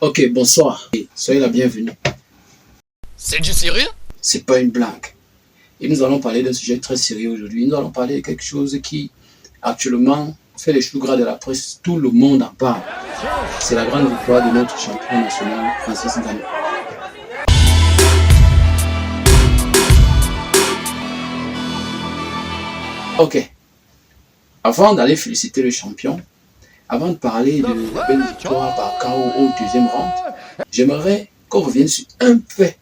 Ok, bonsoir. Soyez la bienvenue. C'est du sérieux? C'est pas une blague. Et nous allons parler d'un sujet très sérieux aujourd'hui. Nous allons parler de quelque chose qui, actuellement, fait les choux gras de la presse. Tout le monde en parle. C'est la grande victoire de notre champion national, Francis Ngannou. Ok. Avant d'aller féliciter le champion, avant de parler de la belle victoire par KO au deuxième round, j'aimerais qu'on revienne sur un fait,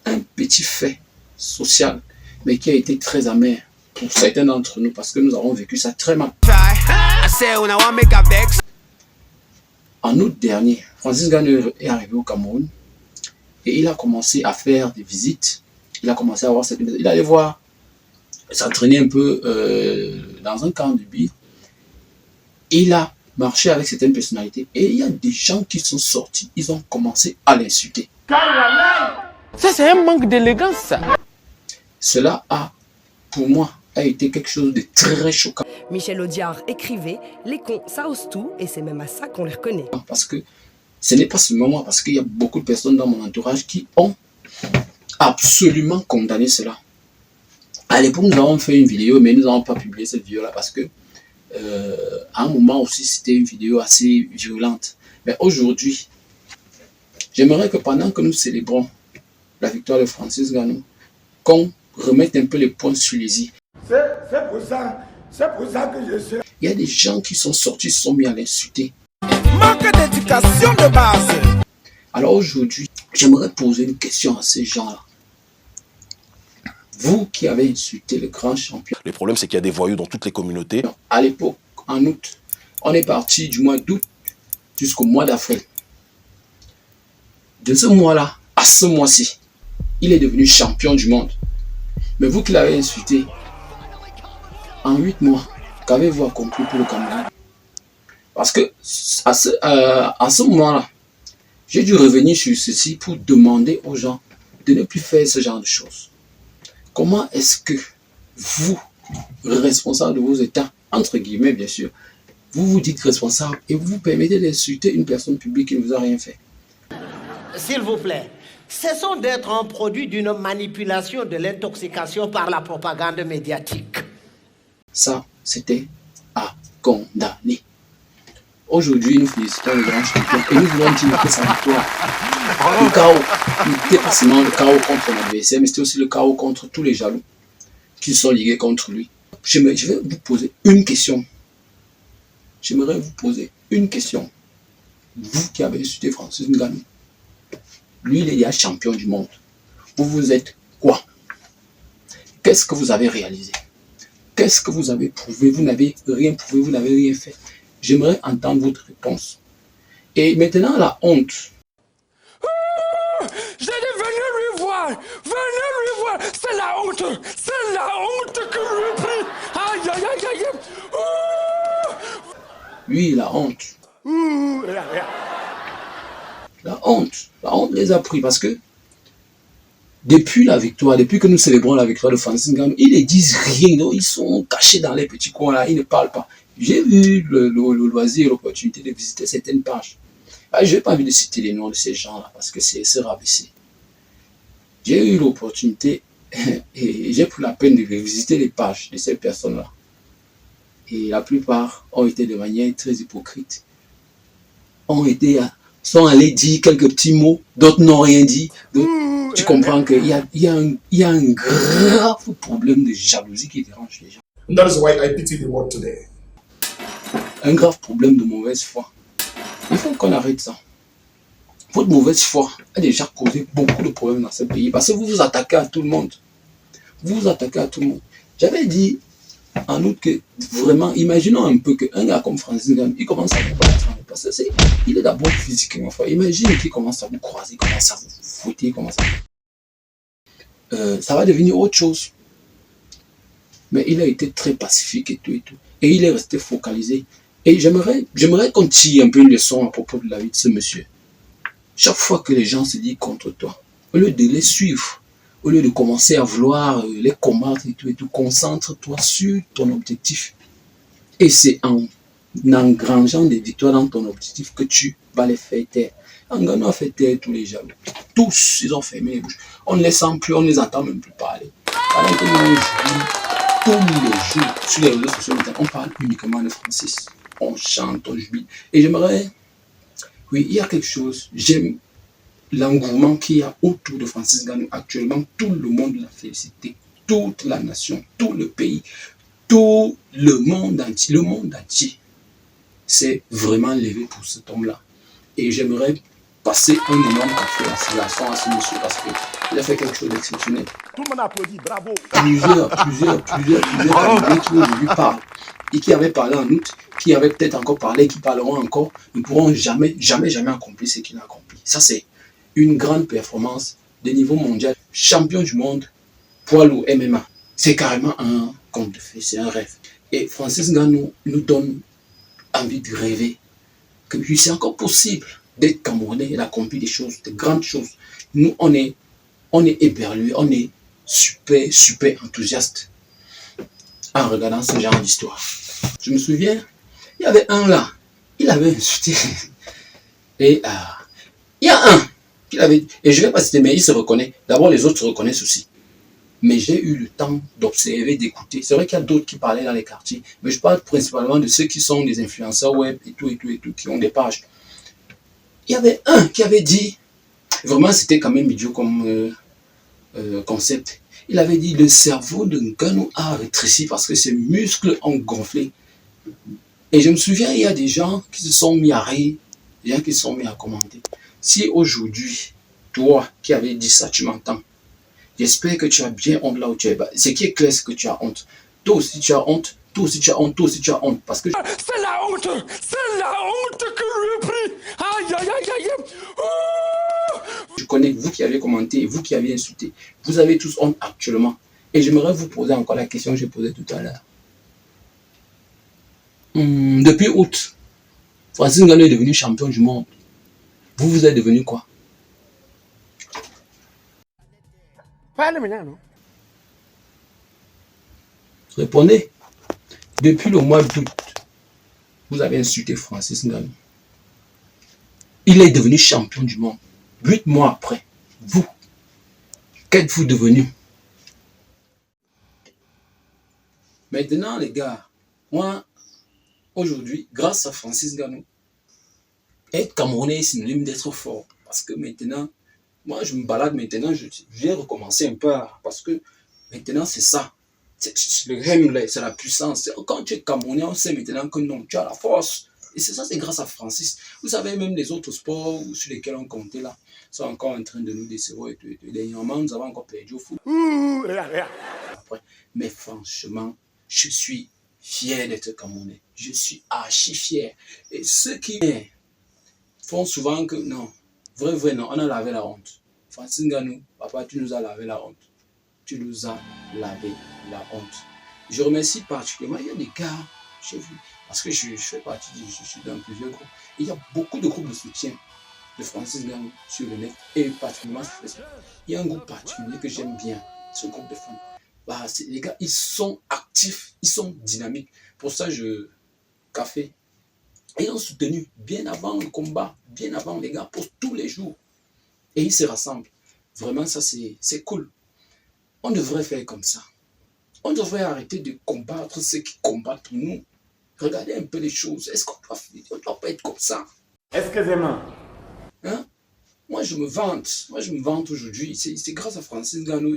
un petit fait social, mais qui a été très amer pour certains d'entre nous parce que nous avons vécu ça très mal. En août dernier, Francis Ngannou est arrivé au Cameroun et il a commencé à faire des visites. Il a commencé à voir cette... Il allait voir, s'entraîner un peu dans un camp de bille. Il a marché avec certaines personnalités et il y a des gens qui sont sortis. Ils ont commencé à l'insulter. Ça, c'est un manque d'élégance, ça. Cela a, pour moi, a été quelque chose de très choquant. Michel Audiard écrivait « Les cons, ça ose tout » et c'est même à ça qu'on les reconnaît. Parce que ce n'est pas seulement moi, parce qu'il y a beaucoup de personnes dans mon entourage qui ont absolument condamné cela. À l'époque, nous avons fait une vidéo, mais nous n'avons pas publié cette vidéo-là parce que à un moment aussi, c'était une vidéo assez violente. Mais aujourd'hui, j'aimerais que pendant que nous célébrons la victoire de Francis Ngannou, qu'on remette un peu les points sur les i. C'est pour ça que je suis... Il y a des gens qui sont sortis, se sont mis à l'insulter. Manque d'éducation de base. Alors aujourd'hui, j'aimerais poser une question à ces gens-là. Vous qui avez insulté le grand champion. Le problème, c'est qu'il y a des voyous dans toutes les communautés. À l'époque, en août, on est parti du mois d'août jusqu'au mois d'avril. De ce mois-là à ce mois-ci, il est devenu champion du monde. Mais vous qui l'avez insulté, en 8 mois, qu'avez-vous accompli pour le Cameroun? Parce que à ce moment-là, j'ai dû revenir sur ceci pour demander aux gens de ne plus faire ce genre de choses. Comment est-ce que vous, responsable de vos états, entre guillemets bien sûr, vous vous dites responsable et vous vous permettez d'insulter une personne publique qui ne vous a rien fait? S'il vous plaît, cessons d'être un produit d'une manipulation de l'intoxication par la propagande médiatique. Ça, c'était à condamner. Aujourd'hui, nous félicitons le grand champion et nous voulons dire que sa victoire, le chaos, n'était pas seulement le chaos contre l'adversaire, mais c'était aussi le chaos contre tous les jaloux qui sont ligués contre lui. Je vais vous poser une question. J'aimerais vous poser une question. Vous qui avez insulté Francis Ngannou, lui, il est déjà champion du monde. Vous êtes quoi? Qu'est-ce que vous avez réalisé? Qu'est-ce que vous avez prouvé? Vous n'avez rien prouvé, vous n'avez rien fait. J'aimerais entendre votre réponse. Et maintenant, la honte. J'ai dit, venez lui voir. Venez lui voir. C'est la honte. C'est la honte que je lui ai pris. Aïe, aïe, aïe, aïe. Lui, la honte. La honte les a pris parce que depuis la victoire, depuis que nous célébrons la victoire de Francis Ngannou, ils ne disent rien, non, ils sont cachés dans les petits coins là, ils ne parlent pas. J'ai eu le loisir et l'opportunité de visiter certaines pages. Je n'ai pas envie de citer les noms de ces gens-là parce que c'est rabaissé. J'ai eu l'opportunité et j'ai pris la peine de visiter les pages de ces personnes-là. Et la plupart ont été de manière très hypocrite. Sont allés dire quelques petits mots, d'autres n'ont rien dit. Tu comprends qu'il y a un grave problème de jalousie qui dérange les gens. That is why I pity the world today. Un grave problème de mauvaise foi. Il faut qu'on arrête ça. Votre mauvaise foi a déjà causé beaucoup de problèmes dans ce pays parce que vous vous attaquez à tout le monde. Vous vous attaquez à tout le monde. J'avais dit en août que vraiment, imaginons un peu qu'un gars comme Francis Ngannou, il commence à vous battre. Parce que il est d'abord physiquement fort. Imagine qu'il commence à vous croiser, commence à vous fouetter, ça va devenir autre chose. Mais il a été très pacifique et tout et tout. Et il est resté focalisé. Et j'aimerais qu'on tire un peu une leçon à propos de la vie de ce monsieur. Chaque fois que les gens se disent contre toi, au lieu de les suivre, Au lieu de commencer à vouloir les combattre et tout, concentre-toi sur ton objectif. Et c'est en engrangeant des victoires dans ton objectif que tu vas les faire taire. Ngannou a fait taire tous les jaloux. Tous, ils ont fermé les bouches. On ne les sent plus, on ne les entend même plus parler. Alors que nous, tous les jours, sur les réseaux sociaux, on parle uniquement de Francis. On chante, on jubile. Et j'aimerais, oui, il y a quelque chose, j'aime l'engouement qu'il y a autour de Francis Ngannou actuellement. Tout le monde l'a félicité. Toute la nation, tout le pays, tout le monde entier s'est vraiment levé pour cet homme-là. Et j'aimerais passer un énorme café à ce monsieur parce qu'il a fait quelque chose d'exceptionnel. Tout le monde applaudit, bravo. Plusieurs candidats qui aujourd'hui parlent et qui avaient parlé en août, qui avaient peut-être encore parlé, qui parleront encore, ne pourront jamais accomplir ce qu'il a accompli. Ça, c'est une grande performance de niveau mondial. Champion du monde, poids lourd MMA. C'est carrément un conte de fées, c'est un rêve. Et Francis Ngannou nous donne envie de rêver que c'est encore possible d'être Camerounais et d'accomplir des choses, de grandes choses. Nous, on est éberlués, on est super enthousiaste en regardant ce genre d'histoire. Je me souviens, il y avait un là, il avait insulté. Et il y a un qui avait, et je ne vais pas citer, mais il se reconnaît. D'abord, les autres se reconnaissent aussi. Mais j'ai eu le temps d'observer, d'écouter. C'est vrai qu'il y a d'autres qui parlaient dans les quartiers, mais je parle principalement de ceux qui sont des influenceurs web et tout, qui ont des pages. Il y avait un qui avait dit, vraiment c'était quand même idiot comme concept, il avait dit le cerveau de Ngannou a rétréci parce que ses muscles ont gonflé. Et je me souviens, il y a des gens qui se sont mis à rire, des gens qui se sont mis à commenter. Si aujourd'hui, toi qui avais dit ça, tu m'entends, j'espère que tu as bien honte là où tu es. Ce qui est clair, c'est que tu as honte. Toi aussi tu as honte, toi aussi tu as honte, toi aussi tu as honte. Parce que C'est la honte que lui ai pris. Aïe, aïe, aïe, aïe. Oh! je connais vous qui avez commenté, vous qui avez insulté. Vous avez tous honte actuellement. Et j'aimerais vous poser encore la question que j'ai posée tout à l'heure. Depuis août, Francis Ngannou est devenu champion du monde. Vous êtes devenu quoi? Répondez. Depuis le mois d'août, vous avez insulté Francis Ngannou. Il est devenu champion du monde. 8 mois après, vous, qu'êtes-vous devenu? Maintenant, les gars, moi, aujourd'hui, grâce à Francis Ngannou, être Camerounais est synonyme d'être fort. Parce que maintenant, moi, je me balade maintenant, je viens recommencer un peu, parce que maintenant, c'est ça. C'est le règne, c'est la puissance. Quand tu es Camerounais, on sait maintenant que non, tu as la force. Et c'est ça, c'est grâce à Francis. Vous savez, même les autres sports sur lesquels on comptait là, sont encore en train de nous décevoir. Dernièrement, nous avons encore perdu au foot. Après. Mais franchement, je suis fier d'être Camerounais. Je suis archi fier. Et ceux qui font souvent que non, vrai, non, on a lavé la honte. Francis Ngannou, papa, tu nous as lavé la honte. Tu nous as lavé la honte. Je remercie particulièrement, il y a des gars, j'ai vu, parce que je fais partie, je suis dans plusieurs groupes. Il y a beaucoup de groupes de soutien de Francis Ngannou sur le net, et particulièrement sur Facebook. Il y a un groupe particulier que j'aime bien, ce groupe de femmes. Les gars, ils sont actifs, ils sont dynamiques. Pour ça, café. Et ils ont soutenu bien avant le combat, bien avant, les gars, postent tous les jours. Et ils se rassemblent. Vraiment, ça, c'est cool. On devrait faire comme ça. On devrait arrêter de combattre ceux qui combattent pour nous. Regardez un peu les choses. Est-ce qu'on doit pas être comme ça? Excusez-moi. Hein? Moi, je me vante aujourd'hui. C'est grâce à Francis Ngannou.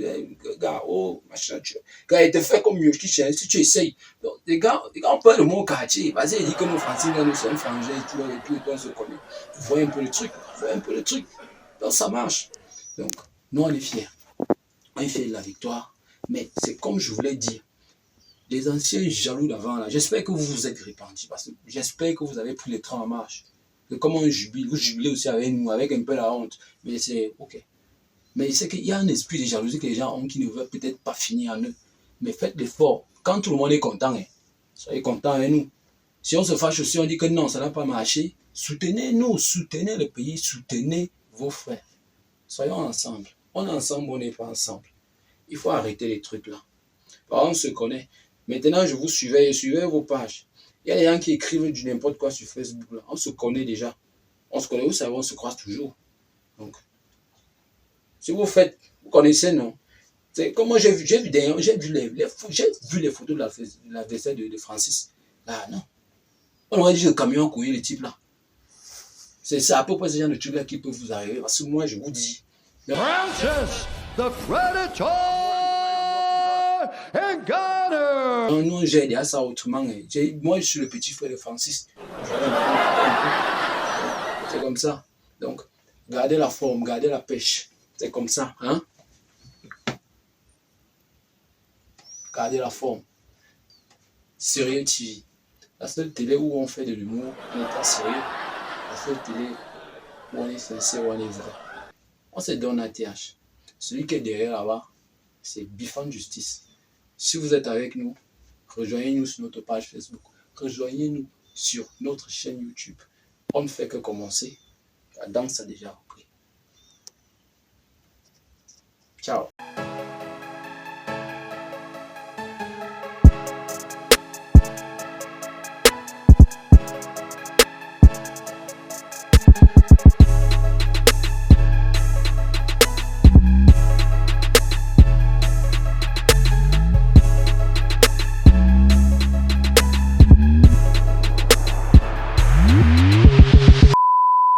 Gars, oh, machin, gars, il te fait comme Yoshi, si tu essayes. Donc, les gars, on peut le mot quartier. Vas-y, il dit que nous, Francis Ngannou, c'est un frangin et tout, on se connaît. Vous voyez un peu le truc. Donc, ça marche. Donc, nous, on est fiers. On est fiers de la victoire. Mais c'est comme je voulais dire. Les anciens jaloux d'avant, là, j'espère que vous vous êtes repentis. Parce que j'espère que vous avez pris le train en marche. Que comme on jubile, vous jubilez aussi avec nous, avec un peu la honte. Mais c'est ok. Mais c'est qu'il y a un esprit de jalousie que les gens ont qui ne veulent peut-être pas finir en eux. Mais faites l'effort. Quand tout le monde est content, soyez contents avec nous. Si on se fâche aussi, on dit que non, ça n'a pas marché. Soutenez-nous, soutenez le pays, soutenez vos frères. Soyons ensemble. On est ensemble, on n'est pas ensemble. Il faut arrêter les trucs là. On se connaît. Maintenant, je vous suivez vos pages. Il y a des gens qui écrivent du n'importe quoi sur Facebook. Là. On se connaît déjà. On se connaît, vous savez, on se croise toujours. Donc, si vous faites, vous connaissez, non? C'est comme moi, j'ai vu les photos de l'adversaire de Francis. Là, non. On aurait dit le camion couillé, les types là. C'est à peu près ce genre de trucs là qui peuvent vous arriver. Parce que moi, je vous dis. Francis, the Predator and Gunner. Non, j'ai dit ça autrement. Moi, je suis le petit frère de Francis. C'est comme ça. Donc, gardez la forme, gardez la pêche. C'est comme ça. Hein? Gardez la forme. Sérieux TV. La seule télé où on fait de l'humour, on n'est pas sérieux. La seule télé où on est sincère, où on est vrai. On se donne à TH. Celui qui est derrière là-bas, c'est Bifan Justice. Si vous êtes avec nous, rejoignez-nous sur notre page Facebook. Rejoignez-nous sur notre chaîne YouTube. On ne fait que commencer. La danse a déjà repris. Ciao.